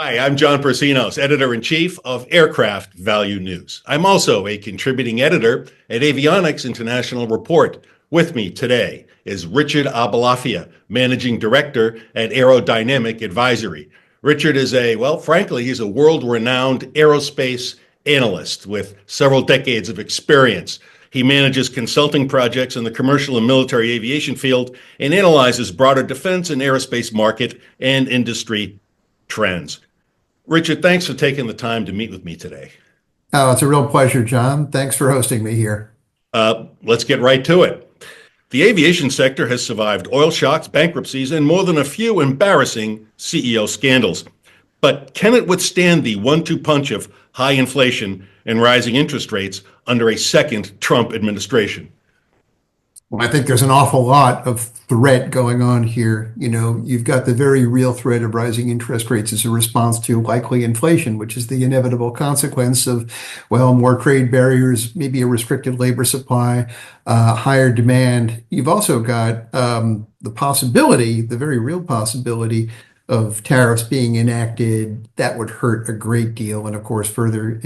Hi, I'm John Persinos, editor-in-chief of Aircraft Value News. I'm also a contributing editor at Avionics International Report. With me today is Richard Aboulafia, managing director at AeroDynamic Advisory. Richard is frankly, he's a world-renowned aerospace analyst with several decades of experience. He manages consulting projects in the commercial and military aviation field and analyzes broader defense and aerospace market and industry trends. Richard, thanks for taking the time to meet with me today. Oh, it's a real pleasure, John. Thanks for hosting me here. Let's get right to it. The aviation sector has survived oil shocks, bankruptcies, and more than a few embarrassing CEO scandals. But can it withstand the 1-2 punch of high inflation and rising interest rates under a second Trump administration? Well, I think there's an awful lot of threat going on here. You've got the very real threat of rising interest rates as a response to likely inflation, which is the inevitable consequence of, more trade barriers, maybe a restricted labor supply, higher demand. You've also got the possibility, the very real possibility of tariffs being enacted. That would hurt a great deal, and of course, further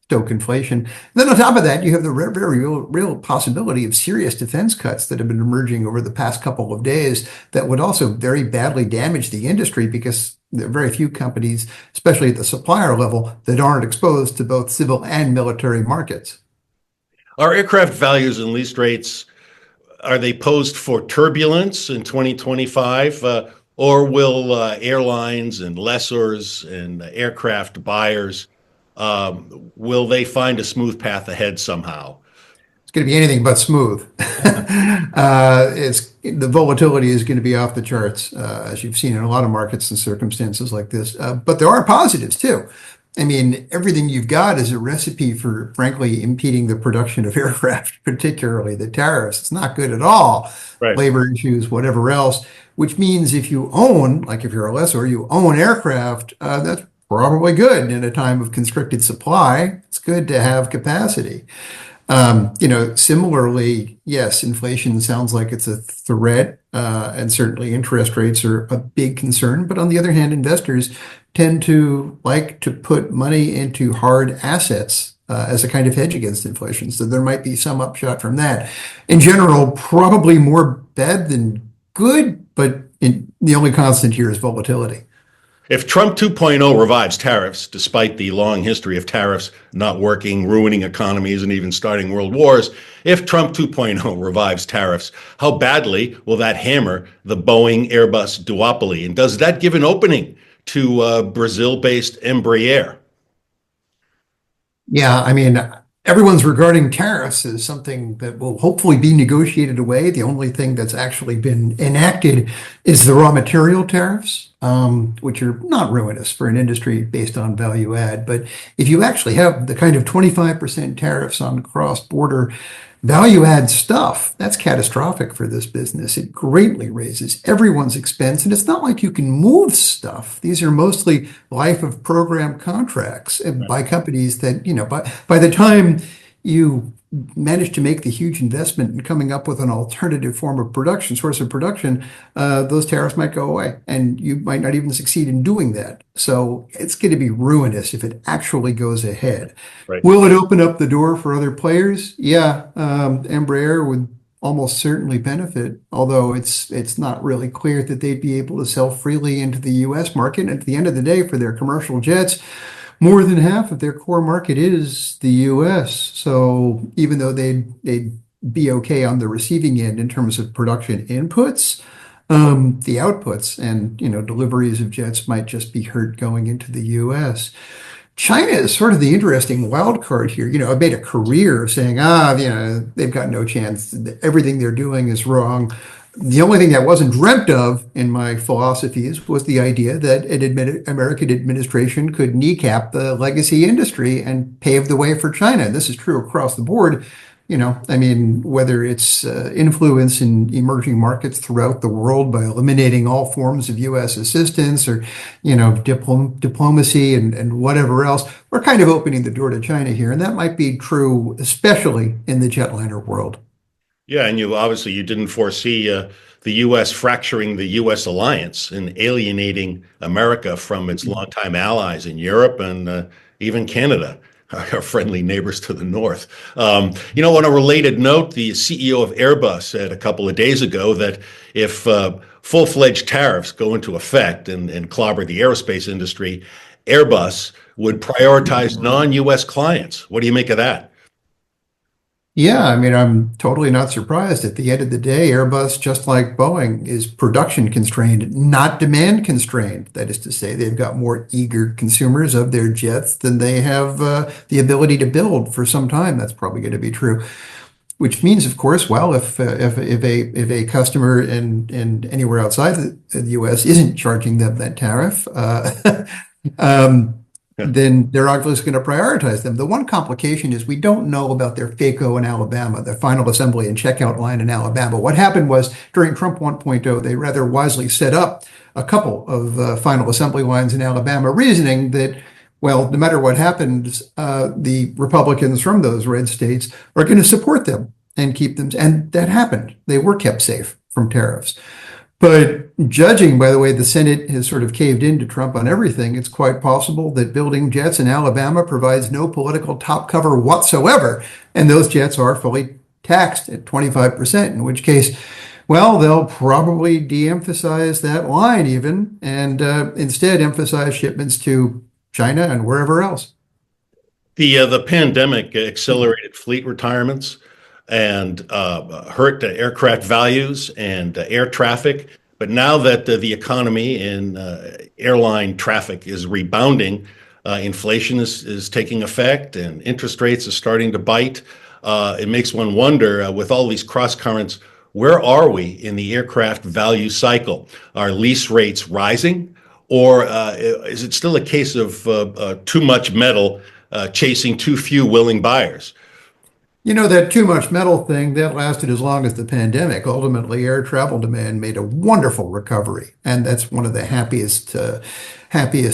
stoke inflation. And then on top of that, you have the very real possibility of serious defense cuts that have been emerging over the past couple of days that would also very badly damage the industry, because there are very few companies, especially at the supplier level, that aren't exposed to both civil and military markets. Are aircraft values and lease rates, are they posed for turbulence in 2025? Or will airlines and lessors and aircraft buyers, will they find a smooth path ahead somehow? It's going to be anything but smooth. The volatility is going to be off the charts, as you've seen in a lot of markets and circumstances like this. But there are positives too. I mean, everything you've got is a recipe for, frankly, impeding the production of aircraft, particularly the tariffs. It's not good at all. Right. Labor issues, whatever else, which means if you own, like if you're a lessor, you own aircraft, that's probably good in a time of constricted supply. It's good to have capacity. Similarly, yes, inflation sounds like it's a threat, and certainly interest rates are a big concern. But on the other hand, investors tend to like to put money into hard assets as a kind of hedge against inflation. So there might be some upshot from that. In general, probably more bad than good, but the only constant here is volatility. If Trump 2.0 revives tariffs, despite the long history of tariffs not working, ruining economies, and even starting world wars, if Trump 2.0 revives tariffs, how badly will that hammer the Boeing-Airbus duopoly? And does that give an opening to Brazil-based Embraer? Yeah, I mean, everyone's regarding tariffs as something that will hopefully be negotiated away. The only thing that's actually been enacted is the raw material tariffs, which are not ruinous for an industry based on value add. But if you actually have the kind of 25% tariffs on cross-border value add stuff, that's catastrophic for this business. It greatly raises everyone's expense. And it's not like you can move stuff. These are mostly life of program contracts by companies that, by the time you manage to make the huge investment in coming up with an alternative source of production, those tariffs might go away, and you might not even succeed in doing that. So it's going to be ruinous if it actually goes ahead. Right. Will it open up the door for other players? Yeah, Embraer would almost certainly benefit, although it's not really clear that they'd be able to sell freely into the U.S. market. And at the end of the day, for their commercial jets, more than half of their core market is the U.S. So even though they'd be okay on the receiving end in terms of production inputs, the outputs and deliveries of jets might just be hurt going into the U.S. China is sort of the interesting wild card here. I've made a career of saying, they've got no chance. Everything they're doing is wrong. The only thing that wasn't dreamt of in my philosophies was the idea that an American administration could kneecap the legacy industry and pave the way for China. This is true across the board. Whether it's influence in emerging markets throughout the world by eliminating all forms of U.S. assistance or, diplomacy and whatever else, we're kind of opening the door to China here. And that might be true, especially in the jetliner world. Yeah, and you didn't foresee the U.S. fracturing the U.S. alliance and alienating America from its longtime allies in Europe and even Canada, our friendly neighbors to the north. On a related note, the CEO of Airbus said a couple of days ago that if full-fledged tariffs go into effect and clobber the aerospace industry, Airbus would prioritize non-U.S. clients. What do you make of that? Yeah, I mean, I'm totally not surprised. At the end of the day, Airbus, just like Boeing, is production constrained, not demand constrained. That is to say, they've got more eager consumers of their jets than they have the ability to build for some time. That's probably going to be true. Which means, of course, well, if a customer in anywhere outside the U.S. isn't charging them that tariff, um, then they're obviously going to prioritize them. The one complication is we don't know about their FACO in Alabama, the final assembly and checkout line in Alabama. What happened was during Trump 1.0, they rather wisely set up a couple of final assembly lines in Alabama, reasoning that, well, no matter what happens, the Republicans from those red states are going to support them and keep them. And that happened. They were kept safe from tariffs. But judging by the way the Senate has sort of caved into Trump on everything, it's quite possible that building jets in Alabama provides no political top cover whatsoever. And those jets are fully taxed at 25%, in which case, well, they'll probably de-emphasize that line even and instead emphasize shipments to China and wherever else. The pandemic accelerated fleet retirements and hurt aircraft values and air traffic. But now that the economy and airline traffic is rebounding, inflation is taking effect and interest rates are starting to bite. It makes one wonder, with all these cross currents, where are we in the aircraft value cycle? Are lease rates rising, or is it still a case of too much metal chasing too few willing buyers? You know, that too much metal thing, that lasted as long as the pandemic. Ultimately, air travel demand made a wonderful recovery. And that's one of the happiest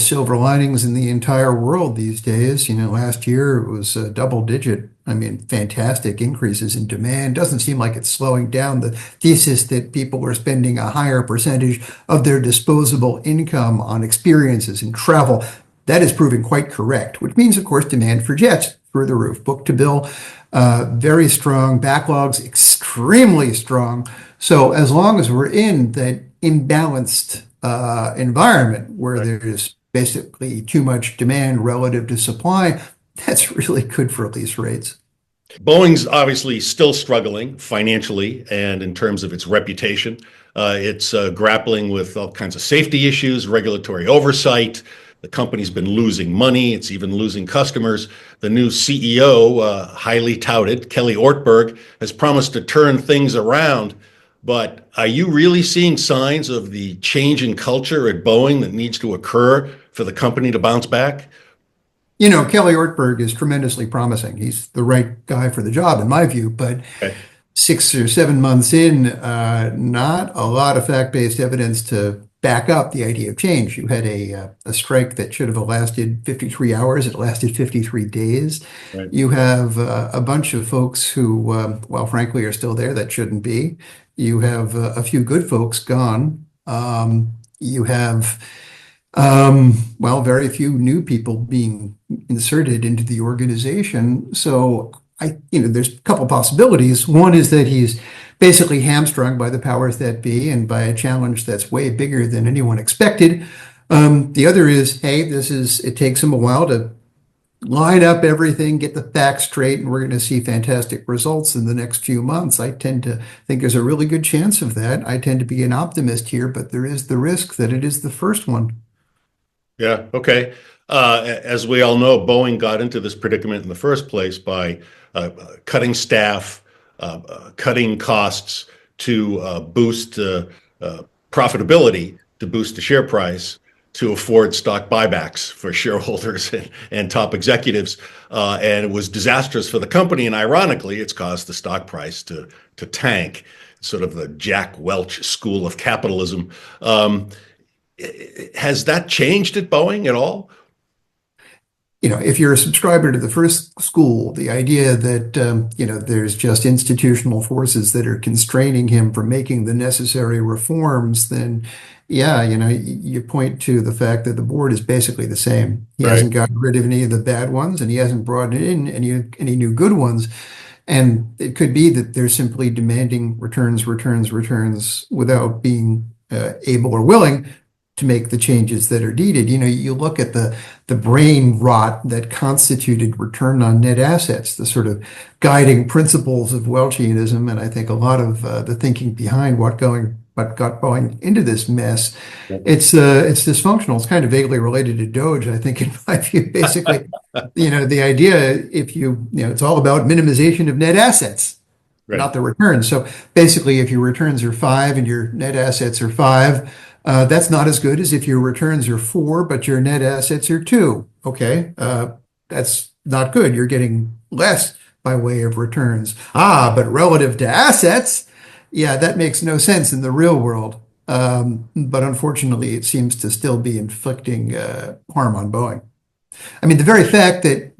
silver linings in the entire world these days. You know, last year it was a double digit. I mean, fantastic increases in demand. Doesn't seem like it's slowing down. The thesis that people are spending a higher percentage of their disposable income on experiences and travel, that is proving quite correct, which means, of course, demand for jets through the roof. Book to bill, very strong. Backlogs, extremely strong. So as long as we're in that imbalanced environment where there's basically too much demand relative to supply, that's really good for lease rates. Boeing's obviously still struggling financially and in terms of its reputation. It's grappling with all kinds of safety issues, regulatory oversight. The company's been losing money. It's even losing customers. The new CEO, highly touted, Kelly Ortberg, has promised to turn things around. But are you really seeing signs of the change in culture at Boeing that needs to occur for the company to bounce back? You know, Kelly Ortberg is tremendously promising. He's the right guy for the job, in my view. But Okay. 6 or 7 months in, not a lot of fact-based evidence to back up the idea of change. You had a strike that should have lasted 53 hours. It lasted 53 days. Right. You have a bunch of folks who, well, frankly, are still there that shouldn't be. You have a few good folks gone. You have well, very few new people being inserted into the organization. So there's a couple possibilities. One is that he's basically hamstrung by the powers that be and by a challenge that's way bigger than anyone expected. The other is, hey, it takes him a while to line up everything, get the facts straight, and we're going to see fantastic results in the next few months. I tend to think there's a really good chance of that. I tend to be an optimist here, but there is the risk that it is the first one. Yeah. Okay. As we all know, Boeing got into this predicament in the first place by cutting staff, cutting costs to boost profitability, to boost the share price, to afford stock buybacks for shareholders and top executives. And it was disastrous for the company. And ironically, it's caused the stock price to tank, sort of the Jack Welch school of capitalism. Has that changed at Boeing at all? if you're a subscriber to the first school, the idea that, there's just institutional forces that are constraining him from making the necessary reforms, then yeah, you point to the fact that the board is basically the same. He Right. hasn't gotten rid of any of the bad ones, and he hasn't brought in any new good ones. And it could be that they're simply demanding returns, returns, returns without being able or willing to make the changes that are needed. You look at the brain rot that constituted return on net assets, the sort of guiding principles of Welchianism, and I think a lot of the thinking behind what got going into this mess. It's dysfunctional. It's kind of vaguely related to Doge, I think, in my view. Basically, the idea, it's all about minimization of net assets, Right. not the returns. So basically, if your returns are 5 and your net assets are 5, that's not as good as if your returns are 4, but your net assets are 2. Okay, that's not good. You're getting less by way of returns. But relative to assets, yeah, that makes no sense in the real world. But unfortunately, it seems to still be inflicting harm on Boeing. I mean, the very fact that,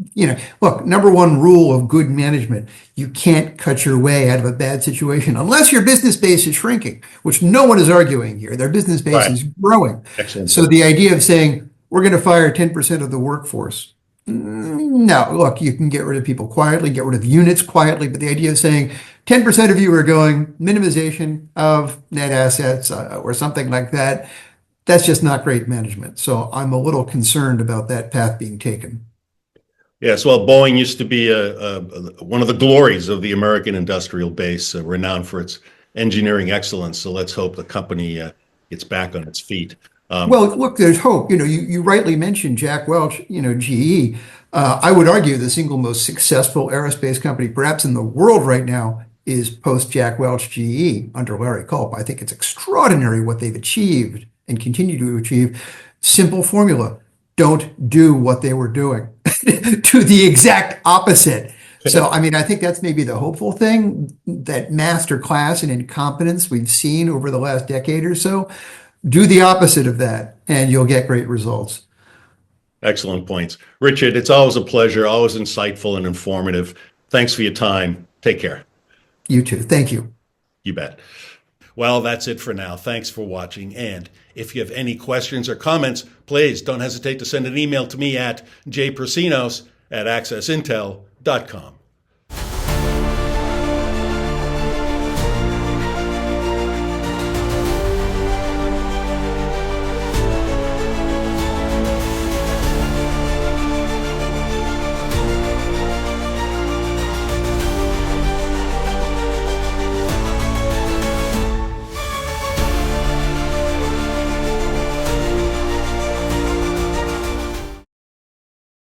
look, number one rule of good management, you can't cut your way out of a bad situation unless your business base is shrinking, which no one is arguing here. Their business base Right. is growing. Excellent. So the idea of saying, we're going to fire 10% of the workforce. No, look, you can get rid of people quietly, get rid of units quietly, but the idea of saying 10% of you are going minimization of net assets or something like that, that's just not great management. So I'm a little concerned about that path being taken. Yes, well, Boeing used to be one of the glories of the American industrial base, renowned for its engineering excellence. So let's hope the company gets back on its feet. Well, look, there's hope. You rightly mentioned Jack Welch, GE. I would argue the single most successful aerospace company perhaps in the world right now is post Jack Welch GE under Larry Culp. I think it's extraordinary what they've achieved and continue to achieve. Simple formula. Don't do what they were doing. Do the exact opposite. So, I mean, I think that's maybe the hopeful thing, that master class in incompetence we've seen over the last decade or so. Do the opposite of that, and you'll get great results. Excellent points. Richard, it's always a pleasure, always insightful and informative. Thanks for your time. Take care. You too. Thank you. You bet. Well, that's it for now. Thanks for watching. And if you have any questions or comments, please don't hesitate to send an email to me at jpersinos@accessintel.com.